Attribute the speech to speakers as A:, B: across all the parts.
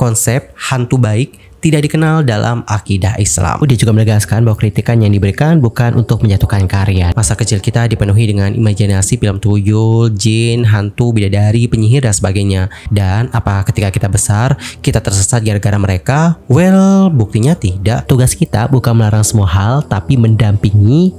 A: konsep hantu baik tidak dikenal dalam akidah Islam. Dia juga menegaskan bahwa kritikan yang diberikan bukan untuk menjatuhkan karya. Masa kecil kita dipenuhi dengan imajinasi film tuyul, jin, hantu, bidadari, penyihir, dan sebagainya. Dan apa ketika kita besar, kita tersesat gara-gara mereka? Well, buktinya tidak. Tugas kita bukan melarang semua hal, tapi mendampingi.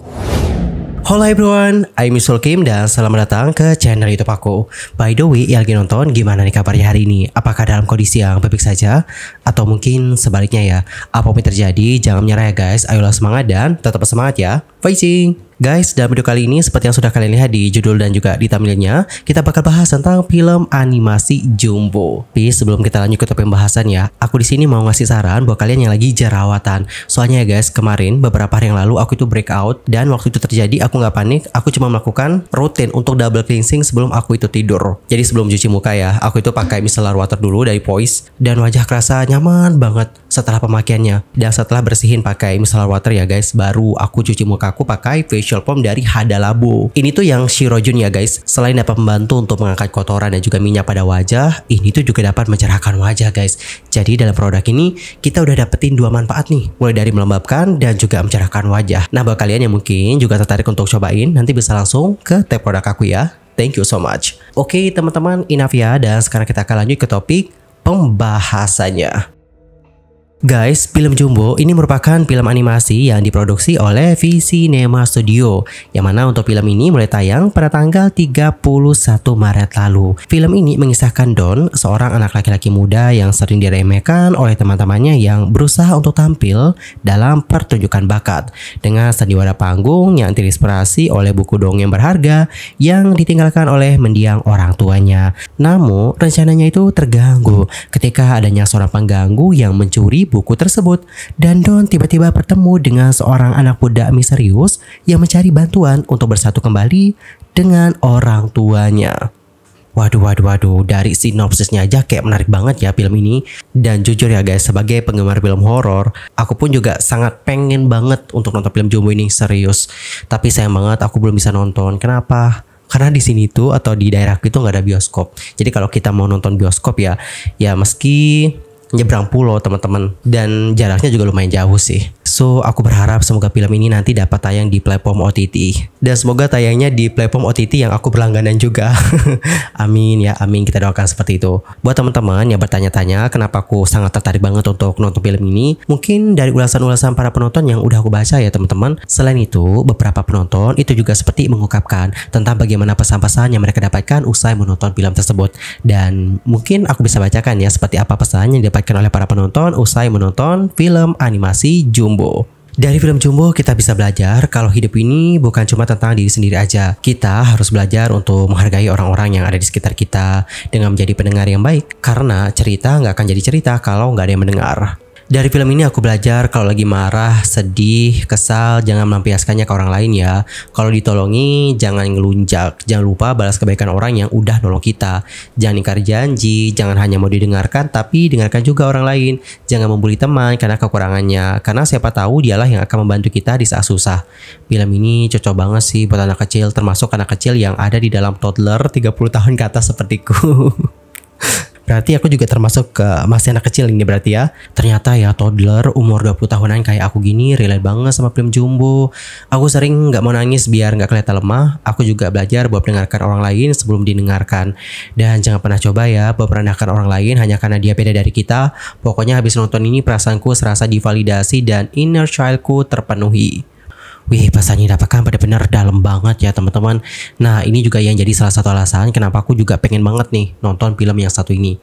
A: Halo everyone, I'm Misul Kim dan selamat datang ke channel YouTube aku. By the way, yang lagi nonton, gimana nih kabarnya hari ini? Apakah dalam kondisi yang baik saja? Atau mungkin sebaliknya ya? Apapun terjadi, jangan menyerah ya guys. Ayolah semangat dan tetap semangat ya. Fighting! Guys, dalam video kali ini seperti yang sudah kalian lihat di judul dan juga di thumbnailnya, kita bakal bahas tentang film animasi Jumbo. Tapi sebelum kita lanjut ke topik pembahasan ya, aku di sini mau ngasih saran buat kalian yang lagi jerawatan. Soalnya ya guys, kemarin beberapa hari yang lalu aku itu breakout dan waktu itu terjadi aku nggak panik, aku cuma melakukan rutin untuk double cleansing sebelum aku itu tidur. Jadi sebelum cuci muka ya, aku itu pakai micellar water dulu dari Poise dan wajah kerasa nyaman banget setelah pemakaiannya. Dan setelah bersihin pakai micellar water ya guys, baru aku cuci muka aku pakai facial foam dari Hada Labo. Ini tuh yang Shirojun ya guys. Selain dapat membantu untuk mengangkat kotoran dan juga minyak pada wajah, ini tuh juga dapat mencerahkan wajah guys. Jadi dalam produk ini kita udah dapetin dua manfaat nih, mulai dari melembabkan dan juga mencerahkan wajah. Nah, buat kalian yang mungkin juga tertarik untuk cobain, nanti bisa langsung ke tab produk aku ya. Thank you so much. Oke teman-teman, enough ya, dan sekarang kita akan lanjut ke topik pembahasannya. Guys, film Jumbo ini merupakan film animasi yang diproduksi oleh V-Cinema Studio, yang mana untuk film ini mulai tayang pada tanggal 31 Maret lalu. Film ini mengisahkan Don, seorang anak laki-laki muda yang sering diremehkan oleh teman-temannya yang berusaha untuk tampil dalam pertunjukan bakat dengan sandiwara panggung yang terinspirasi oleh buku dongeng berharga yang ditinggalkan oleh mendiang orang tuanya. Namun, rencananya itu terganggu ketika adanya seorang pengganggu yang mencuri buku tersebut, dan Don tiba-tiba bertemu dengan seorang anak muda misterius yang mencari bantuan untuk bersatu kembali dengan orang tuanya. Waduh, dari sinopsisnya aja kayak menarik banget ya film ini. Dan jujur ya guys, sebagai penggemar film horor, aku pun juga sangat pengen banget untuk nonton film Jumbo ini serius. Tapi sayang banget aku belum bisa nonton. Kenapa? Karena di sini tuh atau di daerahku itu nggak ada bioskop. Jadi kalau kita mau nonton bioskop ya meski nyebrang pulau teman-teman, dan jaraknya juga lumayan jauh sih. So aku berharap semoga film ini nanti dapat tayang di platform OTT, dan semoga tayangnya di platform OTT yang aku berlangganan juga. Amin ya, amin, kita doakan seperti itu. Buat teman-teman yang bertanya-tanya kenapa aku sangat tertarik banget untuk nonton film ini, mungkin dari ulasan-ulasan para penonton yang udah aku baca ya teman-teman. Selain itu, beberapa penonton itu juga seperti mengungkapkan tentang bagaimana pesan-pesan yang mereka dapatkan usai menonton film tersebut, dan mungkin aku bisa bacakan ya seperti apa pesan yang didapatkan oleh para penonton usai menonton film animasi Jumbo. Dari film Jumbo kita bisa belajar kalau hidup ini bukan cuma tentang diri sendiri aja. Kita harus belajar untuk menghargai orang-orang yang ada di sekitar kita dengan menjadi pendengar yang baik. Karena cerita nggak akan jadi cerita kalau nggak ada yang mendengar. Dari film ini aku belajar kalau lagi marah, sedih, kesal, jangan melampiaskannya ke orang lain ya. Kalau ditolongi, jangan ngelunjak. Jangan lupa balas kebaikan orang yang udah nolong kita. Jangan ingkar janji, jangan hanya mau didengarkan, tapi dengarkan juga orang lain. Jangan membuli teman karena kekurangannya, karena siapa tahu dialah yang akan membantu kita di saat susah. Film ini cocok banget sih buat anak kecil, termasuk anak kecil yang ada di dalam toddler 30 tahun ke atas sepertiku. Berarti aku juga termasuk ke masih anak kecil ini berarti ya. Ternyata ya toddler umur 20 tahunan kayak aku gini relate banget sama film Jumbo. Aku sering gak mau nangis biar gak kelihatan lemah. Aku juga belajar buat mendengarkan orang lain sebelum didengarkan. Dan jangan pernah coba ya buat merendahkan orang lain hanya karena dia beda dari kita. Pokoknya habis nonton ini perasaanku serasa divalidasi dan inner childku terpenuhi. Wih, pesan ini dapatkan benar-benar dalam banget ya teman-teman. Nah, ini juga yang jadi salah satu alasan kenapa aku juga pengen banget nih nonton film yang satu ini.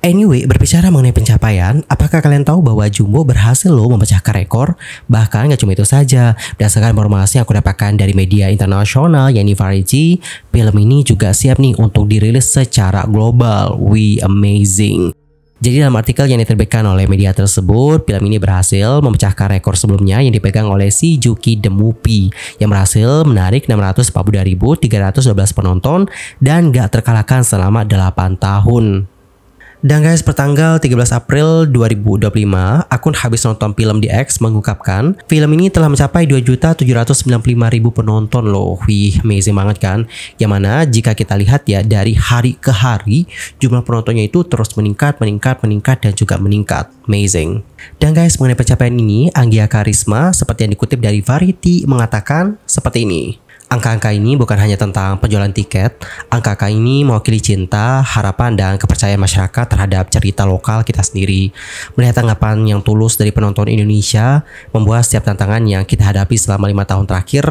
A: Anyway, berbicara mengenai pencapaian, apakah kalian tahu bahwa Jumbo berhasil loh memecahkan rekor? Bahkan gak cuma itu saja, berdasarkan informasi yang aku dapatkan dari media internasional yakni Variety, film ini juga siap nih untuk dirilis secara global. Wih, amazing. Jadi dalam artikel yang diterbitkan oleh media tersebut, film ini berhasil memecahkan rekor sebelumnya yang dipegang oleh si Juki The Movie yang berhasil menarik 642.312 penonton dan gak terkalahkan selama 8 tahun. Dan guys, pertanggal 13 April 2025, akun Habis Nonton Film di X mengungkapkan film ini telah mencapai 2.795.000 penonton loh. Wih, amazing banget kan? Yang mana jika kita lihat ya dari hari ke hari, jumlah penontonnya itu terus meningkat dan juga meningkat. Amazing. Dan guys, mengenai pencapaian ini, Anggia Karisma seperti yang dikutip dari Variety mengatakan seperti ini. Angka-angka ini bukan hanya tentang penjualan tiket, angka-angka ini mewakili cinta, harapan, dan kepercayaan masyarakat terhadap cerita lokal kita sendiri. Melihat tanggapan yang tulus dari penonton Indonesia, membuat setiap tantangan yang kita hadapi selama 5 tahun terakhir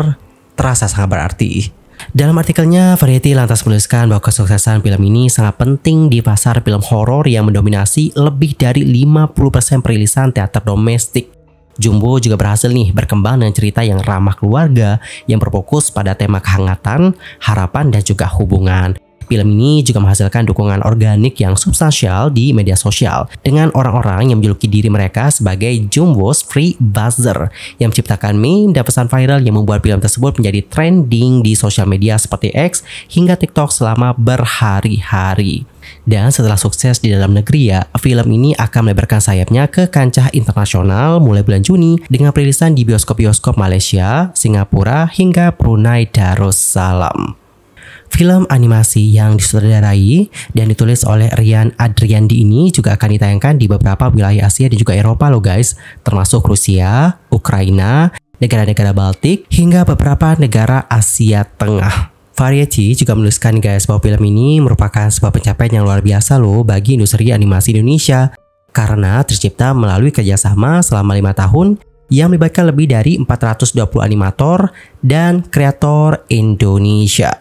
A: terasa sangat berarti. Dalam artikelnya, Variety lantas menuliskan bahwa kesuksesan film ini sangat penting di pasar film horor yang mendominasi lebih dari 50% perilisan teater domestik. Jumbo juga berhasil nih berkembang dengan cerita yang ramah keluarga yang berfokus pada tema kehangatan, harapan, dan juga hubungan. Film ini juga menghasilkan dukungan organik yang substansial di media sosial dengan orang-orang yang menjuluki diri mereka sebagai Jumbo's Free Buzzer yang menciptakan meme dan pesan viral yang membuat film tersebut menjadi trending di sosial media seperti X hingga TikTok selama berhari-hari. Dan setelah sukses di dalam negeri ya, film ini akan melebarkan sayapnya ke kancah internasional mulai bulan Juni dengan perilisan di bioskop-bioskop Malaysia, Singapura, hingga Brunei Darussalam. Film animasi yang disutradarai dan ditulis oleh Rian Adriandi ini juga akan ditayangkan di beberapa wilayah Asia dan juga Eropa loh guys, termasuk Rusia, Ukraina, negara-negara Baltik, hingga beberapa negara Asia Tengah. Variety juga menuliskan guys bahwa film ini merupakan sebuah pencapaian yang luar biasa loh bagi industri animasi Indonesia karena tercipta melalui kerjasama selama 5 tahun yang melibatkan lebih dari 420 animator dan kreator Indonesia.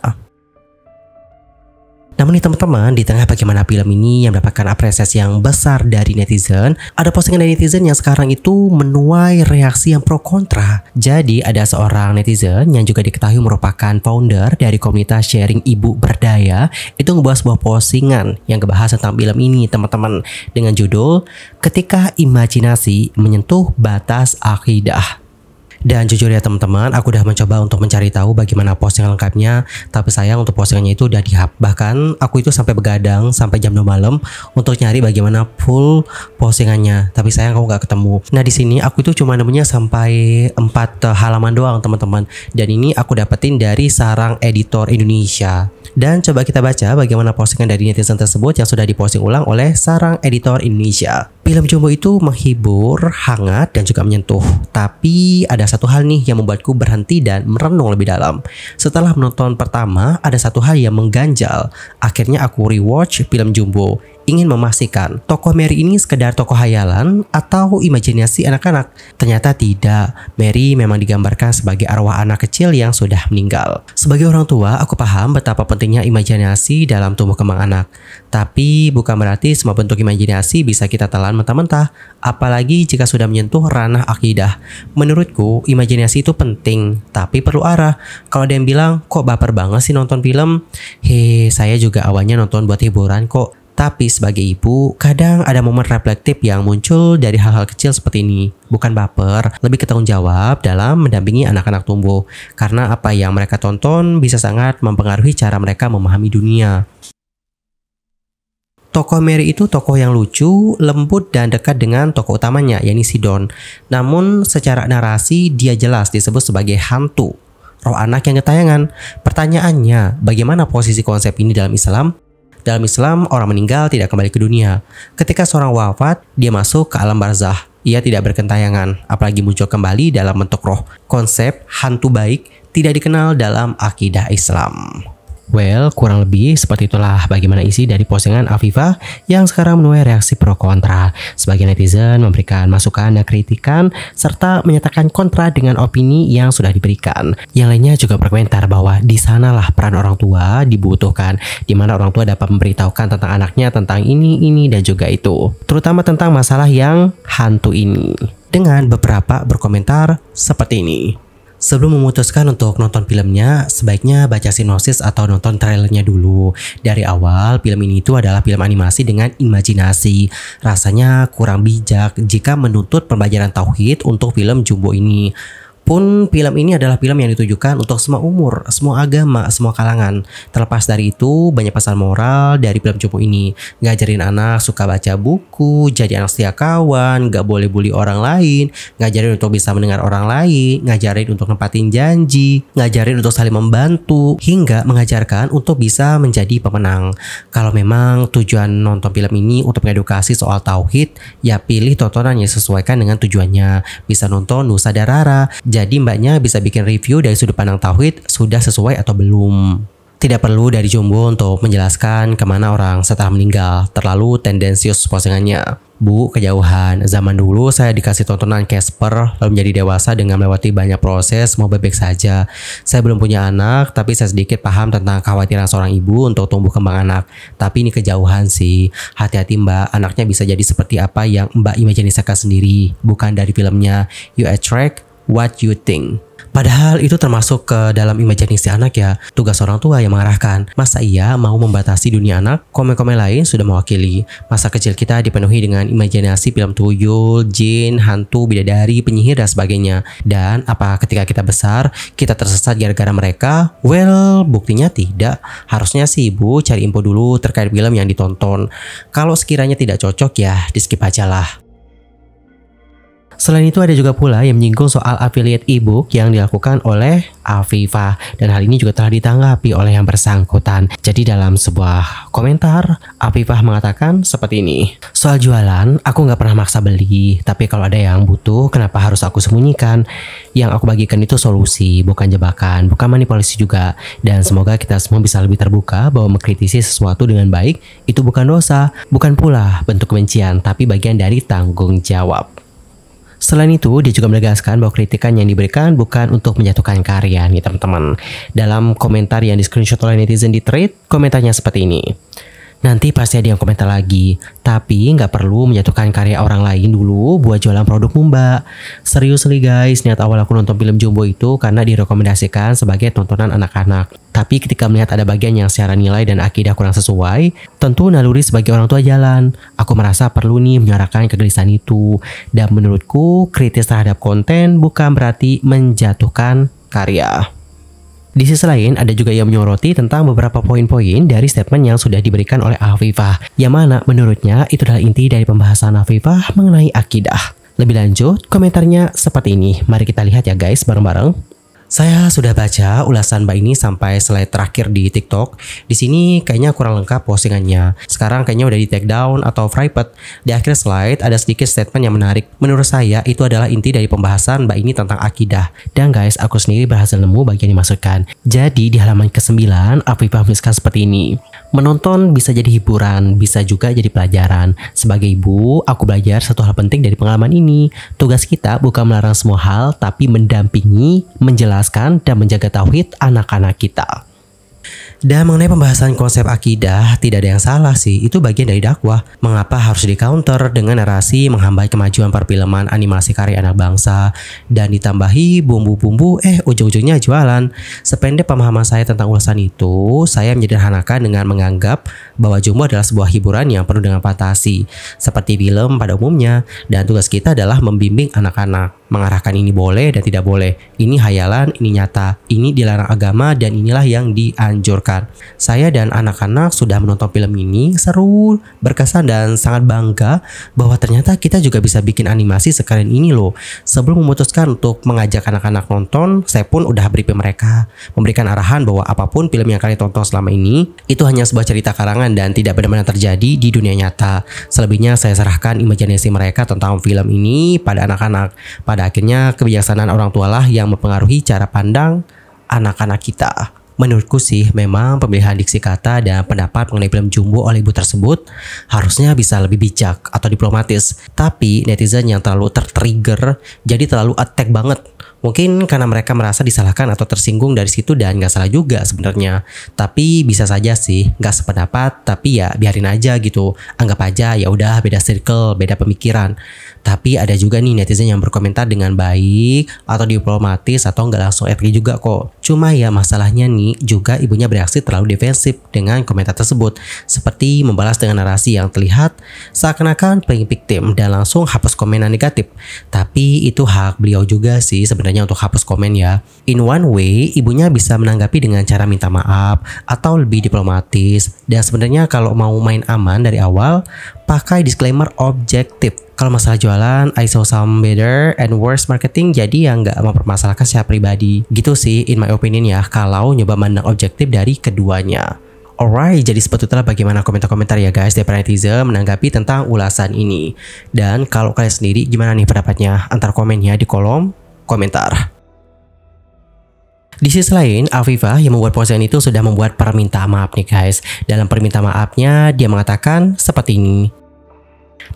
A: Namun nih teman-teman, di tengah bagaimana film ini yang mendapatkan apresiasi yang besar dari netizen, ada postingan dari netizen yang sekarang itu menuai reaksi yang pro kontra. Jadi ada seorang netizen yang juga diketahui merupakan founder dari komunitas sharing ibu berdaya, itu ngebuat sebuah postingan yang ngebahas tentang film ini teman-teman dengan judul "Ketika Imajinasi Menyentuh Batas Akidah". Dan jujur ya teman-teman, aku udah mencoba untuk mencari tahu bagaimana postingan lengkapnya, tapi sayang untuk postingannya itu udah dihap. Bahkan aku itu sampai begadang sampai jam 2 malam untuk nyari bagaimana full postingannya, tapi sayang aku nggak ketemu. Nah di sini aku itu cuma nemunya sampai 4 halaman doang teman-teman, dan ini aku dapetin dari Sarang Editor Indonesia. Dan coba kita baca bagaimana postingan dari netizen tersebut yang sudah diposting ulang oleh Sarang Editor Indonesia. Film Jumbo itu menghibur, hangat, dan juga menyentuh. Tapi ada satu hal nih yang membuatku berhenti dan merenung lebih dalam. Setelah menonton pertama, ada satu hal yang mengganjal. Akhirnya aku rewatch film Jumbo. Ingin memastikan tokoh Mary ini sekedar tokoh hayalan atau imajinasi anak-anak. Ternyata tidak. Mary memang digambarkan sebagai arwah anak kecil yang sudah meninggal. Sebagai orang tua, aku paham betapa pentingnya imajinasi dalam tumbuh kembang anak. Tapi bukan berarti semua bentuk imajinasi bisa kita telan mentah-mentah, apalagi jika sudah menyentuh ranah akidah. Menurutku, imajinasi itu penting, tapi perlu arah. Kalau ada yang bilang, kok baper banget sih nonton film? Saya juga awalnya nonton buat hiburan kok. Tapi sebagai ibu, kadang ada momen reflektif yang muncul dari hal-hal kecil seperti ini. Bukan baper, lebih ke tanggung jawab dalam mendampingi anak-anak tumbuh. Karena apa yang mereka tonton bisa sangat mempengaruhi cara mereka memahami dunia. Tokoh Mary itu tokoh yang lucu, lembut, dan dekat dengan tokoh utamanya, yakni si Don. Namun secara narasi dia jelas disebut sebagai hantu, roh anak yang ketayangan. Pertanyaannya, bagaimana posisi konsep ini dalam Islam? Dalam Islam, orang meninggal tidak kembali ke dunia. Ketika seorang wafat, dia masuk ke alam barzah. Ia tidak berkentayangan, apalagi muncul kembali dalam bentuk roh. Konsep hantu baik tidak dikenal dalam akidah Islam. Well, kurang lebih seperti itulah bagaimana isi dari postingan Afifah yang sekarang menuai reaksi pro kontra. Sebagian netizen memberikan masukan dan kritikan serta menyatakan kontra dengan opini yang sudah diberikan. Yang lainnya juga berkomentar bahwa di sanalah peran orang tua dibutuhkan, di mana orang tua dapat memberitahukan tentang anaknya tentang ini dan juga itu, terutama tentang masalah yang hantu ini. Dengan beberapa berkomentar seperti ini. Sebelum memutuskan untuk nonton filmnya, sebaiknya baca sinopsis atau nonton trailernya dulu. Dari awal, film ini itu adalah film animasi dengan imajinasi. Rasanya kurang bijak jika menuntut pembelajaran tauhid untuk film Jumbo ini. Pun film ini adalah film yang ditujukan untuk semua umur, semua agama, semua kalangan. Terlepas dari itu, banyak pesan moral dari film Jumbo ini. Ngajarin anak suka baca buku, jadi anak setia kawan, gak boleh bully orang lain, ngajarin untuk bisa mendengar orang lain, ngajarin untuk nempatin janji, ngajarin untuk saling membantu, hingga mengajarkan untuk bisa menjadi pemenang. Kalau memang tujuan nonton film ini untuk mengedukasi soal tauhid, ya pilih tontonan yang sesuaikan dengan tujuannya. Bisa nonton Nusa dan Rara. Jadi mbaknya bisa bikin review dari sudut pandang tauhid sudah sesuai atau belum. Tidak perlu dari Jumbo untuk menjelaskan kemana orang setelah meninggal. Terlalu tendensius postingannya. Bu, kejauhan. Zaman dulu saya dikasih tontonan Casper, lalu menjadi dewasa dengan melewati banyak proses, mau bebek saja. Saya belum punya anak, tapi saya sedikit paham tentang kekhawatiran seorang ibu untuk tumbuh kembang anak. Tapi ini kejauhan sih. Hati-hati mbak, anaknya bisa jadi seperti apa yang mbak imajinasikan sendiri. Bukan dari filmnya. You attract what you think. Padahal itu termasuk ke dalam imajinasi anak ya. Tugas orang tua yang mengarahkan. Masa iya mau membatasi dunia anak? Komen-komen lain sudah mewakili. Masa kecil kita dipenuhi dengan imajinasi film tuyul, jin, hantu, bidadari, penyihir dan sebagainya. Dan apa ketika kita besar kita tersesat gara-gara mereka? Well, buktinya tidak. Harusnya sih ibu cari info dulu terkait film yang ditonton. Kalau sekiranya tidak cocok ya di skip aja lah. Selain itu ada juga pula yang menyinggung soal affiliate ebook yang dilakukan oleh Afifah, dan hal ini juga telah ditanggapi oleh yang bersangkutan. Jadi dalam sebuah komentar Afifah mengatakan seperti ini. Soal jualan, aku nggak pernah maksa beli, tapi kalau ada yang butuh kenapa harus aku sembunyikan? Yang aku bagikan itu solusi, bukan jebakan, bukan manipulasi juga. Dan semoga kita semua bisa lebih terbuka bahwa mengkritisi sesuatu dengan baik itu bukan dosa, bukan pula bentuk kebencian, tapi bagian dari tanggung jawab. Selain itu, dia juga menegaskan bahwa kritikan yang diberikan bukan untuk menjatuhkan karya nih teman-teman. Dalam komentar yang di screenshot oleh netizen di thread, komentarnya seperti ini. Nanti pasti ada yang komentar lagi, tapi nggak perlu menjatuhkan karya orang lain dulu buat jualan produkmu mbak. Seriously guys, niat awal aku nonton film Jumbo itu karena direkomendasikan sebagai tontonan anak-anak. Tapi ketika melihat ada bagian yang secara nilai dan akidah kurang sesuai, tentu naluri sebagai orang tua jalan. Aku merasa perlu nih menyuarakan kegelisahan itu. Dan menurutku, kritis terhadap konten bukan berarti menjatuhkan karya. Di sisi lain, ada juga yang menyoroti tentang beberapa poin-poin dari statement yang sudah diberikan oleh Afifah, yang mana menurutnya itu adalah inti dari pembahasan Afifah mengenai akidah. Lebih lanjut, komentarnya seperti ini. Mari kita lihat ya guys, bareng-bareng. Saya sudah baca ulasan Mbak ini sampai slide terakhir di TikTok. Di sini kayaknya kurang lengkap postingannya. Sekarang kayaknya udah di take down atau private. Di akhir slide ada sedikit statement yang menarik. Menurut saya itu adalah inti dari pembahasan Mbak ini tentang akidah. Dan guys, aku sendiri berhasil nemu bagian yang dimaksudkan. Jadi di halaman ke-9, Afifah menuliskan seperti ini. Menonton bisa jadi hiburan, bisa juga jadi pelajaran. Sebagai ibu, aku belajar satu hal penting dari pengalaman ini. Tugas kita bukan melarang semua hal, tapi mendampingi, menjelaskan, dan menjaga tauhid anak-anak kita. Dan mengenai pembahasan konsep akidah, tidak ada yang salah sih, itu bagian dari dakwah. Mengapa harus di-counter dengan narasi menghambat kemajuan perfilman animasi karya anak bangsa, dan ditambahi bumbu-bumbu, ujung-ujungnya jualan. Sependek pemahaman saya tentang ulasan itu, saya menyederhanakan dengan menganggap bahwa Jumbo adalah sebuah hiburan yang penuh dengan fantasi, seperti film pada umumnya, dan tugas kita adalah membimbing anak-anak, mengarahkan ini boleh dan tidak boleh, ini hayalan, ini nyata, ini dilarang agama, dan inilah yang dianjurkan. Saya dan anak-anak sudah menonton film ini, seru, berkesan, dan sangat bangga bahwa ternyata kita juga bisa bikin animasi sekeren ini loh. Sebelum memutuskan untuk mengajak anak-anak nonton, saya pun udah briefing mereka, memberikan arahan bahwa apapun film yang kalian tonton selama ini, itu hanya sebuah cerita karangan dan tidak benar-benar terjadi di dunia nyata. Selebihnya saya serahkan imajinasi mereka tentang film ini pada anak-anak. Pada akhirnya kebijaksanaan orang tualah yang mempengaruhi cara pandang anak-anak kita. Menurutku sih memang pemilihan diksi kata dan pendapat mengenai film Jumbo oleh ibu tersebut harusnya bisa lebih bijak atau diplomatis. Tapi netizen yang terlalu tertrigger jadi terlalu attack banget. Mungkin karena mereka merasa disalahkan atau tersinggung dari situ, dan nggak salah juga sebenarnya. Tapi bisa saja sih nggak sependapat, tapi ya biarin aja gitu. Anggap aja ya udah beda circle, beda pemikiran. Tapi ada juga nih netizen yang berkomentar dengan baik atau diplomatis atau nggak langsung RT juga kok. Cuma ya masalahnya nih ini juga ibunya bereaksi terlalu defensif dengan komentar tersebut, seperti membalas dengan narasi yang terlihat seakan-akan playing victim dan langsung hapus komen yang negatif. Tapi itu hak beliau juga sih sebenarnya untuk hapus komen ya. In one way, ibunya bisa menanggapi dengan cara minta maaf atau lebih diplomatis, dan sebenarnya kalau mau main aman dari awal, pakai disclaimer objektif. Kalau masalah jualan, I saw some better and worse marketing, jadi yang nggak mempermasalahkan secara pribadi. Gitu sih in my opinion ya, kalau nyoba mandang objektif dari keduanya. Alright, jadi seperti itulah bagaimana komentar-komentar ya guys dari para netizen menanggapi tentang ulasan ini. Dan kalau kalian sendiri gimana nih pendapatnya? Antar komennya di kolom komentar. Di sisi lain, Afifah yang membuat postingan itu sudah membuat permintaan maaf nih guys. Dalam permintaan maafnya, dia mengatakan seperti ini.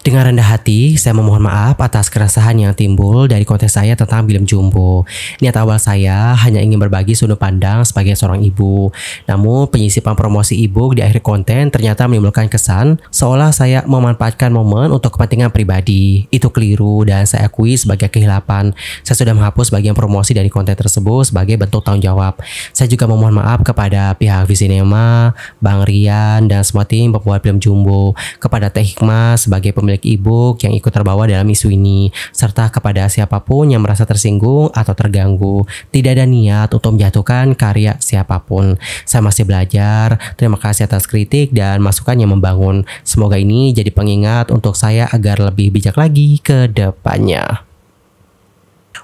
A: Dengan rendah hati, saya memohon maaf atas keresahan yang timbul dari konten saya tentang film Jumbo. Niat awal saya hanya ingin berbagi sudut pandang sebagai seorang ibu. Namun, penyisipan promosi e-book di akhir konten ternyata menimbulkan kesan seolah saya memanfaatkan momen untuk kepentingan pribadi. Itu keliru dan saya akui sebagai kehilapan. Saya sudah menghapus bagian promosi dari konten tersebut sebagai bentuk tanggung jawab. Saya juga memohon maaf kepada pihak Visinema, Bang Rian, dan semua tim pembuat film Jumbo, kepada Teh Hikmah sebagai pemilik e-book yang ikut terbawa dalam isu ini, serta kepada siapapun yang merasa tersinggung atau terganggu. Tidak ada niat untuk menjatuhkan karya siapapun. Saya masih belajar. Terima kasih atas kritik dan masukan yang membangun. Semoga ini jadi pengingat untuk saya agar lebih bijak lagi ke depannya.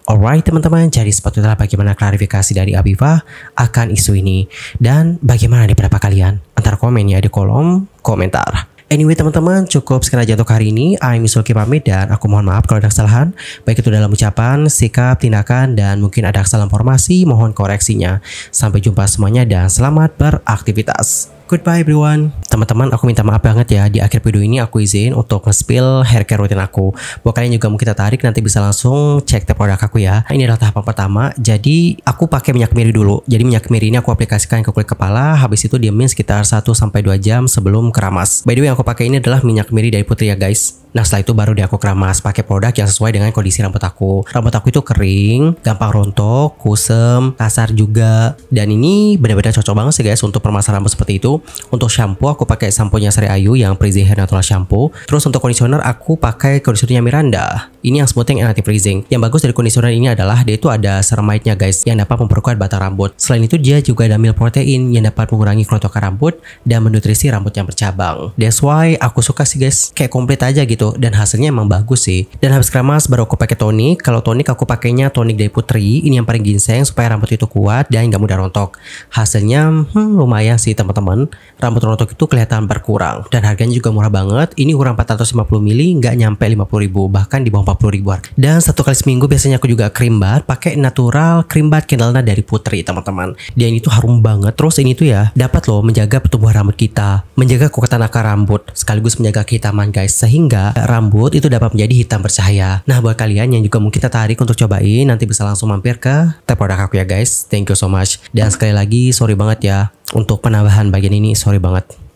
A: Alright teman-teman, jadi seperti itulah bagaimana klarifikasi dari Afifah akan isu ini. Dan bagaimana di pendapat kalian? Antar komen ya di kolom komentar. Anyway teman-teman, cukup sekian aja untuk hari ini. I'm Sulki pamit dan aku mohon maaf kalau ada kesalahan, baik itu dalam ucapan, sikap, tindakan, dan mungkin ada kesalahan formasi, mohon koreksinya. Sampai jumpa semuanya dan selamat beraktivitas. Goodbye everyone. Teman-teman, aku minta maaf banget ya, di akhir video ini aku izin untuk nge-spill hair care rutin aku. Buat kalian juga mungkin tertarik, nanti bisa langsung cek produk aku ya. Ini adalah tahapan pertama. Jadi aku pakai minyak kemiri dulu. Jadi minyak kemiri ini aku aplikasikan ke kulit kepala, habis itu diemin sekitar 1-2 jam sebelum keramas. By the way, yang aku pakai ini adalah minyak kemiri dari Putri ya guys. Nah setelah itu baru aku keramas pakai produk yang sesuai dengan kondisi rambut aku. Rambut aku itu kering, gampang rontok, kusem, kasar juga. Dan ini benar-benar cocok banget sih guys untuk permasalahan rambut seperti itu. Untuk shampoo aku pakai samponya Sari Ayu yang Freezing Hair Natural Shampoo. Terus untuk conditioner aku pakai conditionernya Miranda. Ini yang smoothing and anti-freezing. Yang bagus dari conditioner ini adalah dia itu ada ceramide-nya guys, yang dapat memperkuat batang rambut. Selain itu dia juga ada milk protein yang dapat mengurangi kerontokan rambut dan menutrisi rambut yang bercabang. That's why aku suka sih guys, kayak komplit aja gitu, dan hasilnya emang bagus sih. Dan habis keramas baru aku pakai tonik. Kalau tonik aku pakainya tonik dari Putri, ini yang paling ginseng supaya rambut itu kuat dan gak mudah rontok. Hasilnya lumayan sih teman-teman. Rambut rontok itu kelihatan berkurang dan harganya juga murah banget. Ini ukuran 450 ml, nggak nyampe 50.000, bahkan di bawah 40.000 harga. Dan 1 kali seminggu biasanya aku juga cream bath pakai natural cream bath candlena dari Putri teman-teman. Dia ini tuh harum banget. Terus ini tuh ya dapat loh menjaga pertumbuhan rambut kita, menjaga kekuatan akar rambut, sekaligus menjaga kehitaman guys, sehingga rambut itu dapat menjadi hitam bercahaya. Nah buat kalian yang juga mungkin tertarik untuk cobain, nanti bisa langsung mampir ke tab produk aku ya guys. Thank you so much. Dan sekali lagi sorry banget ya untuk penambahan bagian ini, sorry banget.